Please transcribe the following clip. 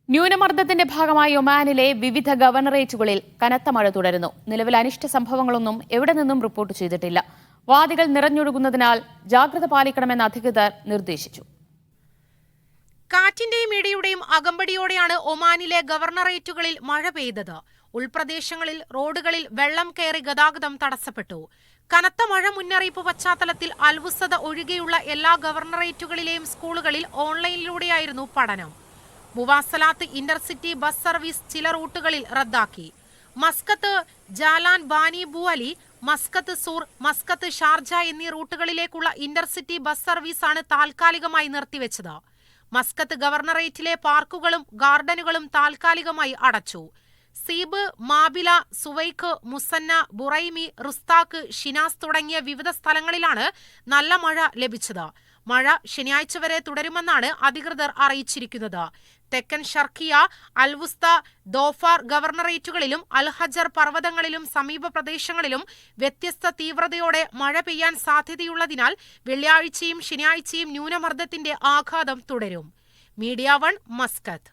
ന്യൂനമർദ്ദത്തിന്റെ ഭാഗമായി ഒമാനിലെ വിവിധ ഗവർണറേറ്റുകളിൽ കനത്ത മഴ തുടരുന്നു. നിലവിൽ അനിഷ്ട സംഭവങ്ങളൊന്നും എവിടെ നിന്നും റിപ്പോർട്ട് ചെയ്തിട്ടില്ല. വാദികൾ നിറഞ്ഞൊഴുകുന്നതിനാൽ ജാഗ്രത പാലിക്കണമെന്ന് അധികൃതർ നിർദ്ദേശിച്ചു. കാറ്റിന്റെയും ഇടിയുടെയും അകമ്പടിയോടെയാണ് ഒമാനിലെ ഗവർണറേറ്റുകളിൽ മഴ പെയ്തത്. ഉൾപ്രദേശങ്ങളിൽ റോഡുകളിൽ വെള്ളം കയറി ഗതാഗതം തടസ്സപ്പെട്ടു. കനത്ത മഴ മുന്നറിയിപ്പ് പശ്ചാത്തലത്തിൽ അൽവുസദ ഒഴികെയുള്ള എല്ലാ ഗവർണറേറ്റുകളിലെയും സ്കൂളുകളിൽ ഓൺലൈനിലൂടെയായിരുന്നു പഠനം. മുവാസലാത്ത് ഇന്റർസിറ്റി ബസ് സർവീസ് ചില റൂട്ടുകളിൽ റദ്ദാക്കി. Muscat, Jalan, Bani Bu Ali, Muscat Sur, Muscat Sharjah എന്നീ റൂട്ടുകളിലേക്കുള്ള ഇന്റർസിറ്റി ബസ് സർവീസാണ് താൽക്കാലികമായി നിർത്തിവെച്ചത്. മസ്കത്ത് ഗവർണറേറ്റിലെ പാർക്കുകളും ഗാർഡനുകളും താൽക്കാലികമായി അടച്ചു. Seeb, Mabelah, Suwaiq, Musannah, Buraimi, Rustaq, Shinas തുടങ്ങിയ വിവിധ സ്ഥലങ്ങളിലാണ് നല്ല മഴ ലഭിച്ചത്. മഴ ശനിയാഴ്ച വരെ തുടരുമെന്നാണ് അധികൃതർ അറിയിച്ചിരിക്കുന്നത്. തെക്കൻ ഷർക്കിയ, അൽവുസ്ത, ദോഫാർ ഗവർണറേറ്റുകളിലും അൽഹജർ പർവ്വതങ്ങളിലും സമീപ പ്രദേശങ്ങളിലും വ്യത്യസ്ത തീവ്രതയോടെ മഴ പെയ്യാൻ സാധ്യതയുള്ളതിനാൽ വെള്ളിയാഴ്ചയും ശനിയാഴ്ചയും ന്യൂനമർദ്ദത്തിന്റെ ആഘാതം തുടരും. Media 1 Muscat.